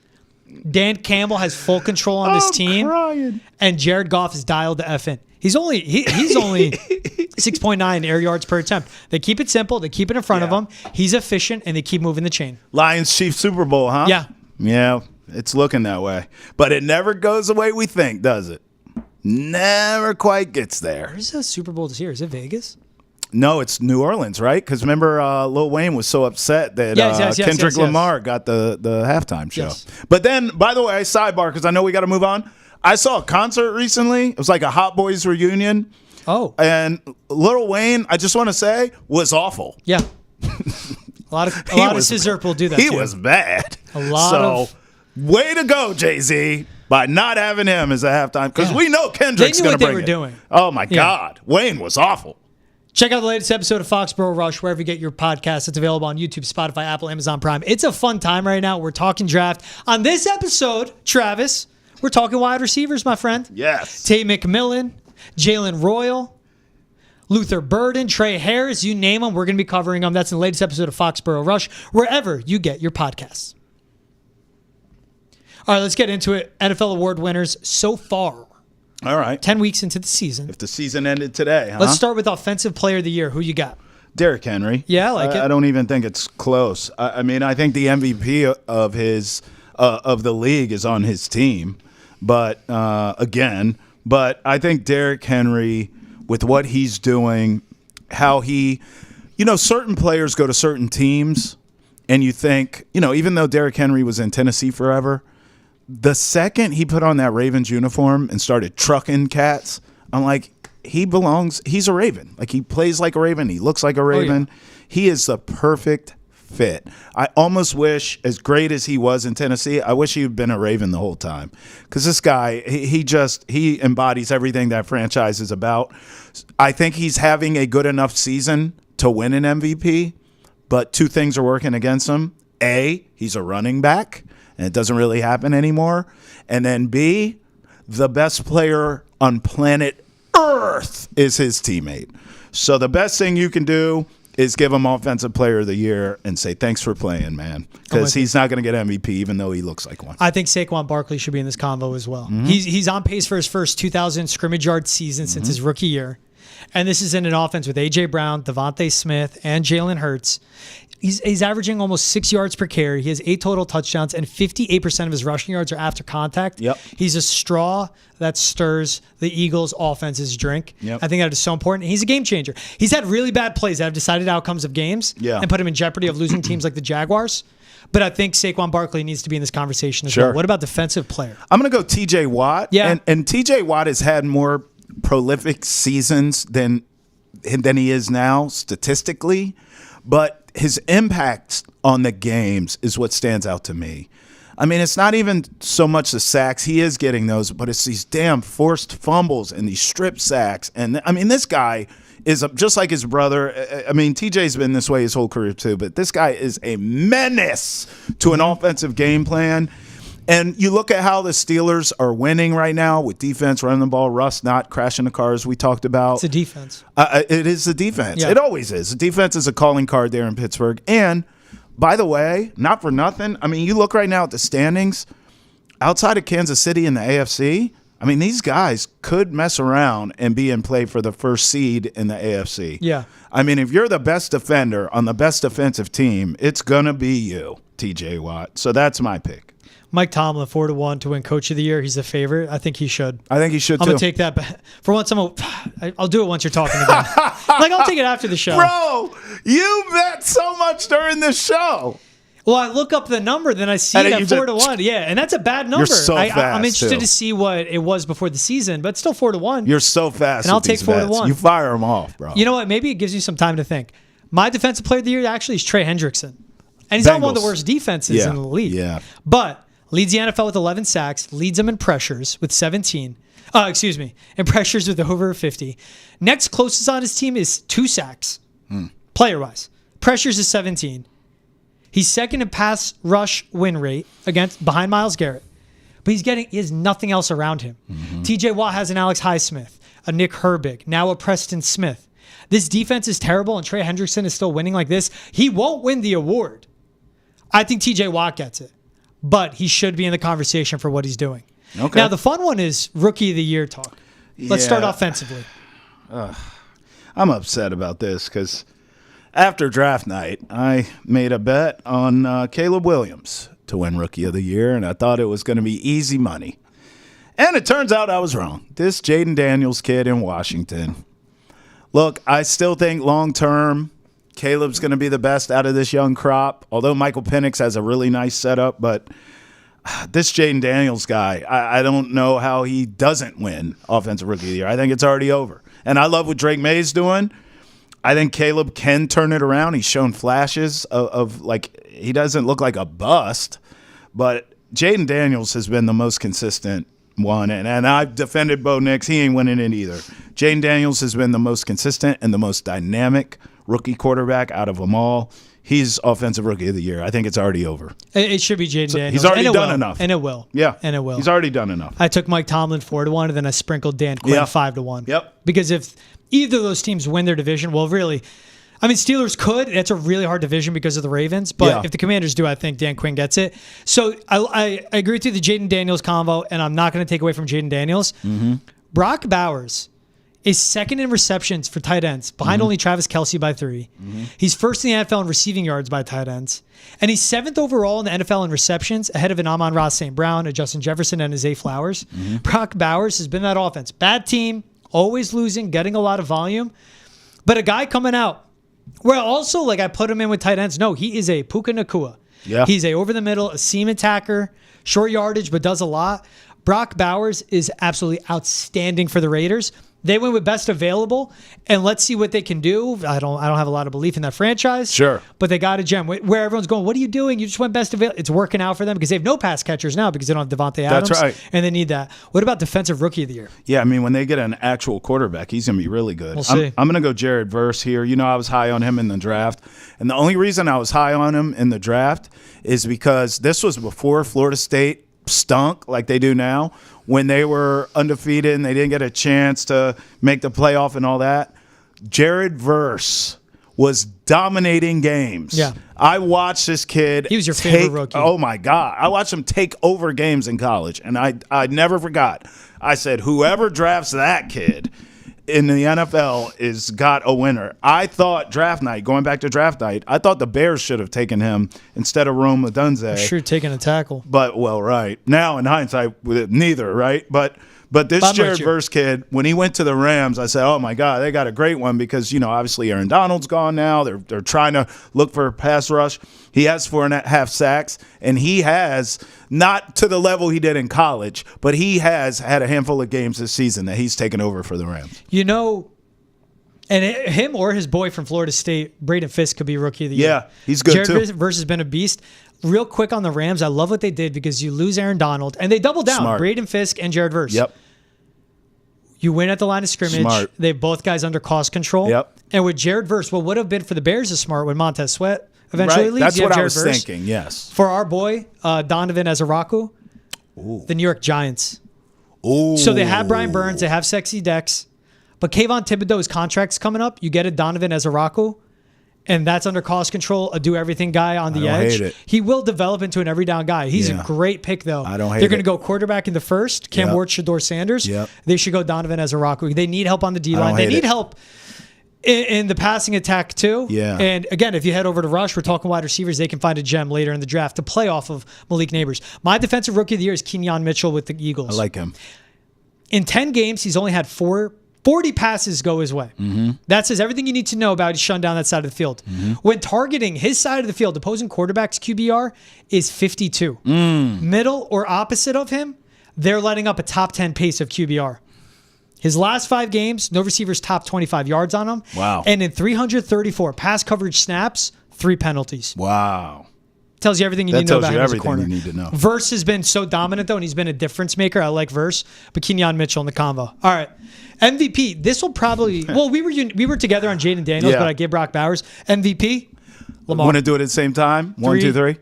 Dan Campbell has full control on this team, and Jared Goff is dialed to F in. He's only 6.9 air yards per attempt. They keep it simple. They keep it in front of him. He's efficient, and they keep moving the chain. Lions Chiefs Super Bowl, huh? Yeah. Yeah, it's looking that way. But it never goes the way we think, does it? Never quite gets there. Where's the Super Bowl this year? Is it Vegas? No, it's New Orleans, right? Because remember, Lil Wayne was so upset that Kendrick Lamar got the halftime show. Yes. But then, by the way, sidebar, because I know we got to move on. I saw a concert recently. It was like a Hot Boys reunion. Oh. And Lil Wayne, I just want to say, was awful. Yeah. A lot of scissor will do that. He was bad. Way to go, Jay-Z, by not having him as a halftime, because we know Kendrick's going to bring it. They knew what they were doing. Oh my God, Wayne was awful. Check out the latest episode of Foxborough Rush wherever you get your podcast. It's available on YouTube, Spotify, Apple, Amazon Prime. It's a fun time right now. We're talking draft. On this episode, Travis, we're talking wide receivers, my friend. Yes. Tate McMillan, Jalen Royal, Luther Burden, Trey Harris, you name them. We're going to be covering them. That's in the latest episode of Foxborough Rush, wherever you get your podcasts. All right, let's get into it. NFL award winners so far. All right. 10 weeks into the season. If the season ended today, huh? Let's start with Offensive Player of the Year. Who you got? Derrick Henry. Yeah, I like it. I don't even think it's close. I mean, I think the MVP of the league is on his team. But, but I think Derrick Henry, with what he's doing, how he, certain players go to certain teams, and you think, even though Derrick Henry was in Tennessee forever, the second he put on that Ravens uniform and started trucking cats, I'm like, he's a Raven. Like, he plays like a Raven. He looks like a Raven. Oh, yeah. He is the perfect fit. I almost wish, as great as he was in Tennessee, I wish he had been a Raven the whole time. Because this guy, he embodies everything that franchise is about. I think he's having a good enough season to win an MVP, but 2 things are working against him. A, he's a running back. and it doesn't really happen anymore. And then B, the best player on planet Earth is his teammate. So the best thing you can do is give him Offensive Player of the Year and say, thanks for playing, man. Because he's not going to get MVP, even though he looks like one. I think Saquon Barkley should be in this combo as well. He's on pace for his first 2,000 scrimmage yard season since his rookie year. And this is in an offense with A.J. Brown, Devontae Smith, and Jalen Hurts. He's averaging almost 6 yards per carry. He has 8 total touchdowns, and 58% of his rushing yards are after contact. Yep. He's a straw that stirs the Eagles' offense's drink. Yep. I think that is so important. He's a game changer. He's had really bad plays that have decided outcomes of games and put him in jeopardy of losing teams like the Jaguars. But I think Saquon Barkley needs to be in this conversation as well. What about defensive player? I'm going to go T.J. Watt. Yeah. And T.J. Watt has had more prolific seasons than he is now statistically, but his impact on the games is what stands out to me. I mean, it's not even so much the sacks. He is getting those, but it's these damn forced fumbles and these strip sacks. And I mean, this guy is just like his brother. I mean, TJ's been this way his whole career too, but this guy is a menace to an offensive game plan. And you look at how the Steelers are winning right now with defense, running the ball, Russ not crashing the cars we talked about. It's a defense. It is the defense. Yeah. It always is. The defense is a calling card there in Pittsburgh. And, by the way, not for nothing, I mean, you look right now at the standings, outside of Kansas City in the AFC, I mean, these guys could mess around and be in play for the first seed in the AFC. Yeah. I mean, if you're the best defender on the best defensive team, it's going to be you, TJ Watt. So that's my pick. Mike Tomlin, 4-1 to win Coach of the Year. He's the favorite. I think he should. I think he should, I'm too. going to take that back. For once, I'll do it once you're talking again. I'll take it after the show. Bro, you bet so much during this show. Well, I look up the number, then I see it at 4-1. Yeah, and that's a bad number. You're so fast, I'm interested too. to see what it was before the season, but it's still 4-1. You're so fast. And I'll with take these bets. 4-1. You fire them off, bro. You know what? Maybe it gives you some time to think. My defensive player of the year actually is Trey Hendrickson. And he's not one of the worst defenses in the league. Yeah. But leads the NFL with 11 sacks, leads them in pressures with 17. In pressures with over 50. Next closest on his team is 2 sacks, player-wise. Pressures is 17. He's second in pass rush win rate behind Myles Garrett. But he has nothing else around him. TJ Watt has an Alex Highsmith, a Nick Herbig, now a Preston Smith. This defense is terrible, and Trey Hendrickson is still winning like this. He won't win the award. I think TJ Watt gets it. But he should be in the conversation for what he's doing. Okay. Now, the fun one is Rookie of the Year talk. Let's start offensively. I'm upset about this because after draft night, I made a bet on Caleb Williams to win Rookie of the Year, and I thought it was going to be easy money. And it turns out I was wrong. This Jaden Daniels kid in Washington. Look, I still think long-term Caleb's going to be the best out of this young crop, although Michael Penix has a really nice setup. But this Jaden Daniels guy, I don't know how he doesn't win Offensive Rookie of the Year. I think it's already over. And I love what Drake May's doing. I think Caleb can turn it around. He's shown flashes of like, he doesn't look like a bust. But Jaden Daniels has been the most consistent one. And I've defended Bo Nix. He ain't winning it either. Jaden Daniels has been the most consistent and the most dynamic rookie quarterback out of them all. He's Offensive Rookie of the Year. I think it's already over. It should be Jaden Daniels. He's already done enough. And it will. Yeah. And it will. He's already done enough. I took Mike Tomlin 4-1, and then I sprinkled Dan Quinn 5-1. Yep. Because if either of those teams win their division, well, really, I mean, Steelers could. It's a really hard division because of the Ravens. But if the Commanders do, I think Dan Quinn gets it. So I agree with you, the Jaden Daniels combo, and I'm not going to take away from Jaden Daniels. Brock Bowers is second in receptions for tight ends, behind only Travis Kelce by 3. He's first in the NFL in receiving yards by tight ends. And he's 7th overall in the NFL in receptions, ahead of an Amon-Ra St. Brown, a Justin Jefferson, and a Zay Flowers. Brock Bowers has been that offense. Bad team, always losing, getting a lot of volume. But a guy coming out, where also, like, I put him in with tight ends. No, he is a Puka Nacua. Yeah. He's a over-the-middle, a seam attacker, short yardage, but does a lot. Brock Bowers is absolutely outstanding for the Raiders. They went with best available, and let's see what they can do. I don't have a lot of belief in that franchise. Sure. But they got a gem where everyone's going, what are you doing? You just went best available. It's working out for them because they have no pass catchers now because they don't have Devontae Adams. That's right. And they need that. What about defensive rookie of the year? Yeah, I mean, when they get an actual quarterback, he's going to be really good. We'll see. I'm going to go Jared Verse here. You know, I was high on him in the draft. And the only reason I was high on him in the draft is because this was before Florida State stunk like they do now, when they were undefeated and they didn't get a chance to make the playoff and all that. Jared Verse was dominating games. Yeah. I watched this kid. He was your favorite rookie. Oh, my God. I watched him take over games in college, and I never forgot. I said, whoever drafts that kid in the NFL is got a winner. I thought going back to draft night, I thought the Bears should have taken him instead of Rome Odunze. Sure, taking a tackle. But, well, right. Now, in hindsight, neither, right? But this Jared Verse kid, when he went to the Rams, I said, oh, my God, they got a great one because, you know, obviously Aaron Donald's gone now. They're trying to look for a pass rush. He has 4.5 sacks, and he has, not to the level he did in college, but he has had a handful of games this season that he's taken over for the Rams. You know, and him or his boy from Florida State, Braden Fisk, could be rookie of the year. Yeah, he's good too. Jared Verse has been a beast. Real quick on the Rams, I love what they did because you lose Aaron Donald, and they double down, Smart. Braden Fisk and Jared Verse. Yep. You win at the line of scrimmage. Smart. They have both guys under cost control. Yep. And with Jared Verse, what would have been for the Bears is smart when Montez Sweat eventually Right. leaves. That's you have what I Jared was Verse. thinking, yes. For our boy, Donovan Ezeraku, the New York Giants. Ooh. So they have Brian Burns, they have Sexy Dex, but Kayvon Thibodeau's contract's coming up. You get a Donovan Ezeraku, and that's under cost control, a do-everything guy on the I don't edge. hate it. He will develop into an every-down guy. He's Yeah. a great pick, though. I don't hate They're going it. to go quarterback in the first, Cam Yep. Ward, Shador Sanders. Yep. They should go Donovan Ezeraku. They need help on the I D-line. don't They hate need it. help in the passing attack, too. Yeah. And, again, if you head over to Rush, we're talking wide receivers. They can find a gem later in the draft to play off of Malik Neighbors. My defensive rookie of the year is Kenyon Mitchell with the Eagles. I like him. In 10 games, he's only had 40 passes go his way. Mm-hmm. That says everything you need to know about he's shutting down that side of the field. Mm-hmm. When targeting his side of the field, opposing quarterback's QBR is 52. Middle or opposite of him, they're letting up a top 10 pace of QBR. His last 5 games, no receivers top 25 yards on him. Wow. And in 334 pass coverage snaps, 3 penalties. Wow. Tells you everything you That need to know tells about you him as a everything corner. you need to know. Verse has been so dominant, though, and he's been a difference maker. I like Verse, but Kenyon Mitchell in the convo. All right. MVP. This will probably... Well, we were together on Jaden Daniels, Yeah. but I gave Brock Bowers. MVP, Lamar. Want to do it at the same time? 1, 2, 3.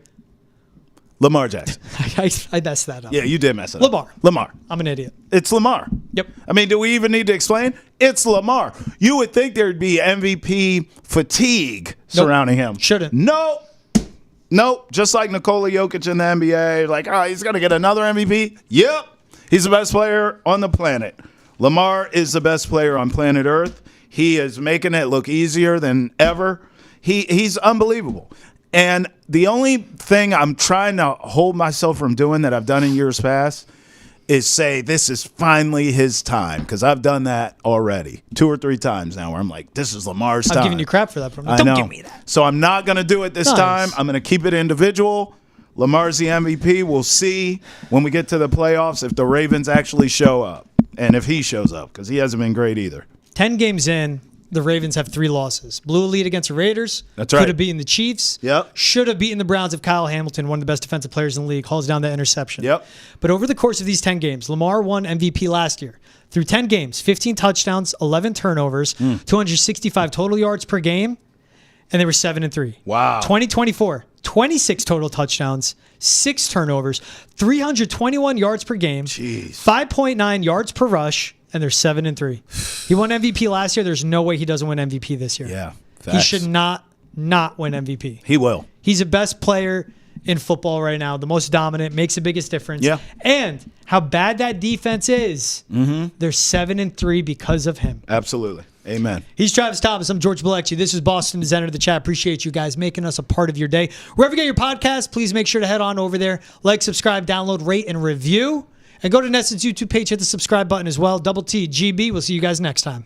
Lamar Jackson. I messed that up. Yeah, you did mess it up. Lamar. I'm an idiot. It's Lamar. Yep. I mean, do we even need to explain? It's Lamar. You would think there'd be MVP fatigue surrounding him. Shouldn't. Nope. Just like Nikola Jokic in the NBA. Like, he's going to get another MVP? Yep. He's the best player on the planet. Lamar is the best player on planet Earth. He is making it look easier than ever. He's unbelievable. And the only thing I'm trying to hold myself from doing that I've done in years past is say this is finally his time, because I've done that already 2 or 3 times now where I'm like, this is Lamar's time. I'm giving you crap for that. I Don't know. give me that. So I'm not going to do it this Nice. time. I'm going to keep it individual. Lamar's the MVP. We'll see when we get to the playoffs if the Ravens actually show up and if he shows up, because he hasn't been great either. 10 games in, the Ravens have 3 losses. Blew a lead against the Raiders. That's right. Could have beaten the Chiefs. Yep. Should have beaten the Browns if Kyle Hamilton, one of the best defensive players in the league, hauls down that interception. Yep. But over the course of these 10 games, Lamar won MVP last year. Through 10 games, 15 touchdowns, 11 turnovers, 265 total yards per game, and they were 7-3. Wow. 2024, 26 total touchdowns, 6 turnovers, 321 yards per game, Jeez. 5.9 yards per rush, and they're 7-3. He won MVP last year. There's no way he doesn't win MVP this year. Yeah. He Facts. should not win MVP. He will. He's the best player in football right now, the most dominant, makes the biggest difference. Yeah. And how bad that defense is, they're 7-3 because of him. Absolutely. Amen. He's Travis Thomas. I'm George Balekji. This is Boston to Enter the Chat. Appreciate you guys making us a part of your day. Wherever you get your podcast, please make sure to head on over there. Like, subscribe, download, rate, and review. And go to Nesson's YouTube page. Hit the subscribe button as well. Double T, GB. We'll see you guys next time.